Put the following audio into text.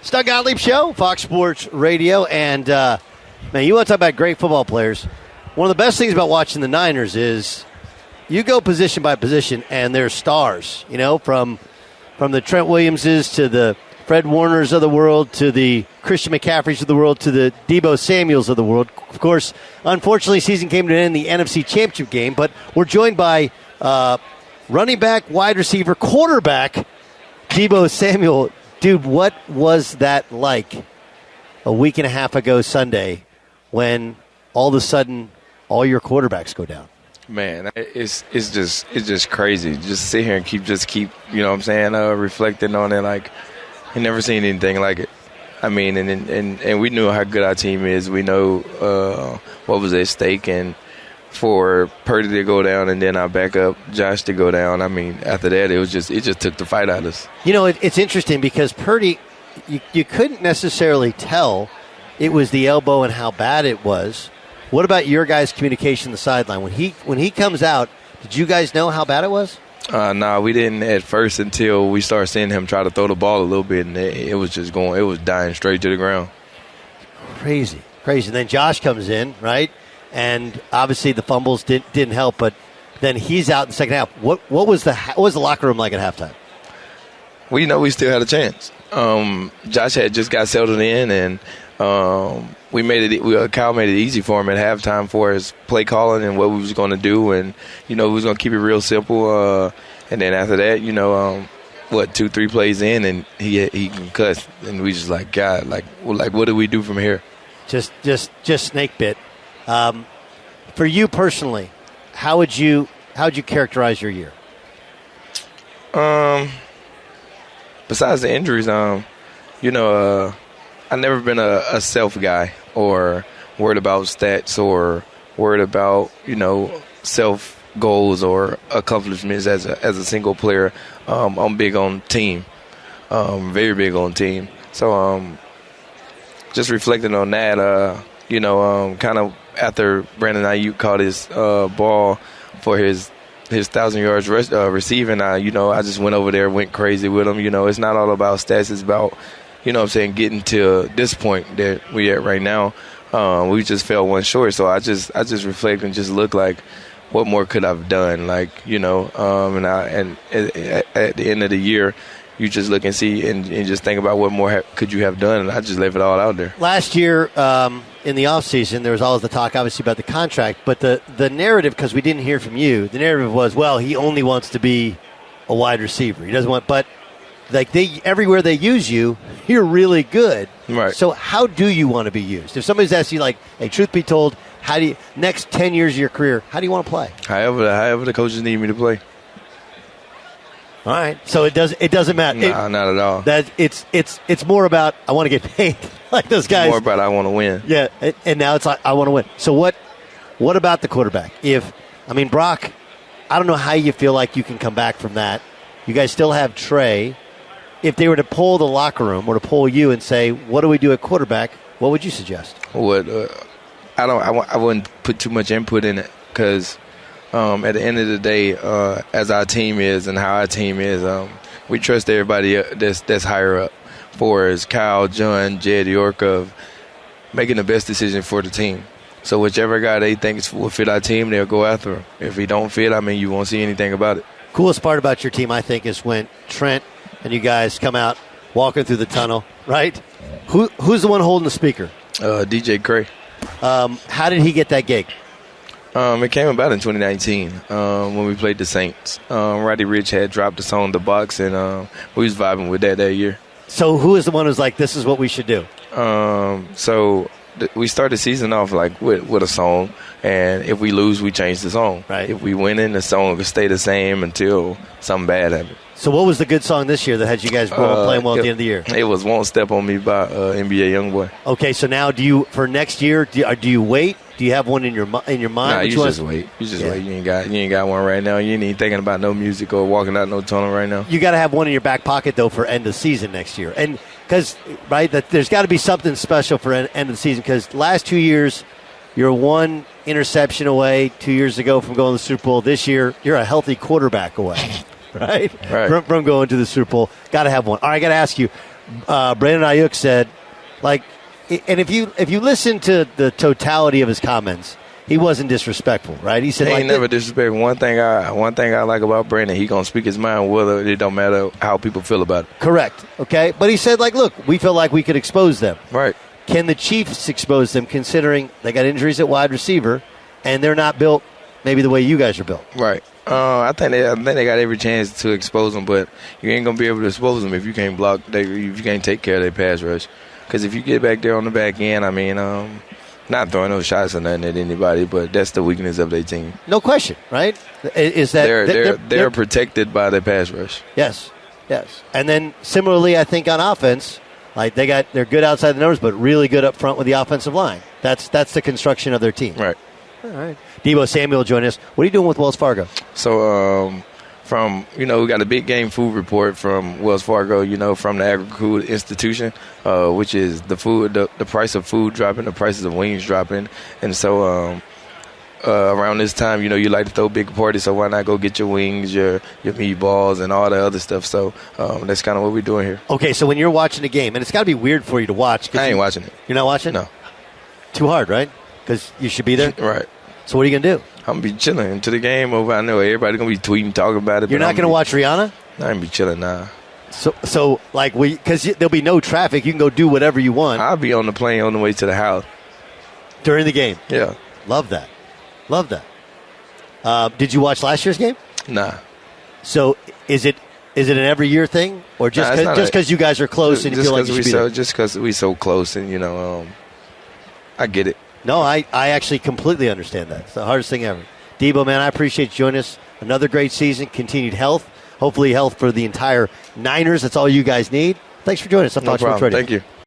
It's Doug Gottlieb Show, Fox Sports Radio. And, man, you want to talk about great football players. One of the best things about watching the Niners is you go position by position, and they're stars, you know, from the Trent Williamses to the Fred Warners of the world to the Christian McCaffreys of the world to the Deebo Samuels of the world. Of course, unfortunately, season came to an end in the NFC Championship game, but we're joined by running back, wide receiver, quarterback, Deebo Samuel. Dude, what was that like a week and a half ago Sunday when all of a sudden all your quarterbacks go down? Man, it's just crazy. Just sit here and keep you know what I'm saying, reflecting on it. Like, I never seen anything like it. I mean, and we knew how good our team is. We know what was at stake, and for Purdy to go down and then our backup Josh to go down, I mean, after that it just took the fight out of us. You know, it's interesting because Purdy, you couldn't necessarily tell it was the elbow and how bad it was. What about your guys' communication on the sideline? When he comes out, did you guys know how bad it was? Nah, we didn't at first until we started seeing him try to throw the ball a little bit, and it was dying straight to the ground. Crazy. And then Josh comes in, right? And obviously the fumbles didn't help, but then he's out in the second half. What was the locker room like at halftime? We know we still had a chance. Josh had just got settled in, and Kyle made it easy for him at halftime for his play calling and what we was going to do, and we was going to keep it real simple. And then after that, 2-3 plays in, and he concussed, and we just like, God, what do we do from here? Just snake bit. For you personally, how would you characterize your year? Besides the injuries, I've never been a self guy or worried about stats or worried about, self goals or accomplishments as a single player. I'm big on team, very big on team. So just reflecting on that, kind of after Brandon Ayuk caught his ball for his 1,000 yards receiving, I just went over there, went crazy with him. It's not all about stats. It's about, getting to this point that we at right now. We just fell one short. So I just reflect and just look like, what more could I've done? Like, and at the end of the year, you just look and see and just think about what more could you have done, and I just left it all out there. Last year in the offseason, there was always the talk, obviously, about the contract, but the narrative, because we didn't hear from you, the narrative was, well, he only wants to be a wide receiver. He doesn't want, but like everywhere they use you, you're really good. Right. So how do you want to be used? If somebody's asked you, like, hey, truth be told, how do you, next 10 years of your career, how do you want to play? However the coaches need me to play. All right, so it doesn't matter. No, not at all. That it's more about I want to get paid, like those guys. It's more about I want to win. Yeah, and now it's like I want to win. So what about the quarterback? Brock, I don't know how you feel like you can come back from that. You guys still have Trey. If they were to poll the locker room or to poll you and say, what do we do at quarterback? What would you suggest? I wouldn't put too much input in it because. At the end of the day, as our team is and how our team is, we trust everybody that's higher up. For as Kyle, John, Jed, York of making the best decision for the team. So whichever guy they think will fit our team, they'll go after him. If he don't fit, you won't see anything about it. Coolest part about your team, I think, is when Trent and you guys come out walking through the tunnel, right? Who's the one holding the speaker? DJ Cray. How did he get that gig? It came about in 2019 when we played the Saints. Roddy Ricch had dropped the song "The Box," and we was vibing with that year. So who is the one who's like, this is what we should do? We start the season off like with a song, and if we lose, we change the song. Right. If we win, the song will stay the same until something bad happens. So what was the good song this year that had you guys playing well at the end of the year? It was "Won't Step on Me" by NBA YoungBoy. Okay, so now for next year, do you wait? Do you have one in your mind? Nah, you just wait. You just wait. You ain't got one right now. You ain't even thinking about no music or walking out no tunnel right now. You got to have one in your back pocket though for end of season next year, and because there's got to be something special for end of the season. Because last 2 years, you're one interception away. 2 years ago from going to the Super Bowl. This year, you're a healthy quarterback away, right? From going to the Super Bowl. Got to have one. All right, I got to ask you. Brandon Ayuk said, like, and if you listen to the totality of his comments, he wasn't disrespectful, right? He said, he like, ain't never disrespectful. One thing I like about Brandon, he gonna speak his mind, whether it don't matter how people feel about it. Correct. Okay, but he said, like, look, we feel like we could expose them. Right. Can the Chiefs expose them, considering they got injuries at wide receiver, and they're not built maybe the way you guys are built? Right. I think they got every chance to expose them, but you ain't gonna be able to expose them if you can't block. If you can't take care of their pass rush. Because if you get back there on the back end, I mean, not throwing no shots or nothing at anybody, but that's the weakness of their team. No question, right? Is that they're protected by their pass rush? Yes. And then similarly, I think on offense, like they're good outside the numbers, but really good up front with the offensive line. That's the construction of their team. Right. All right. Deebo Samuels join us. What are you doing with Wells Fargo? So, we got a big game food report from Wells Fargo, from the Agri-Food Institution, which is the food, the price of food dropping, the prices of wings dropping. And so around this time, you like to throw big parties, so why not go get your wings, your meatballs, and all the other stuff. So that's kind of what we're doing here. Okay, so when you're watching a game, and it's got to be weird for you to watch. I ain't watching it. You're not watching? No. Too hard, right? Because you should be there? Right. So what are you going to do? I'm going to be chilling until the game over. I know everybody going to be tweeting, talking about it. You're not going to watch Rihanna? I'm going to be chilling now. So like, because there'll be no traffic, you can go do whatever you want. I'll be on the plane on the way to the house. During the game? Yeah. Love that. Did you watch last year's game? Nah. So is it an every year thing, or just because you guys are close and you feel like you should be there? Just because we so close, and I get it. No, I actually completely understand that. It's the hardest thing ever. Deebo, man, I appreciate you joining us. Another great season, continued health, hopefully health for the entire Niners. That's all you guys need. Thanks for joining us on Fox Sports Radio. Thank you.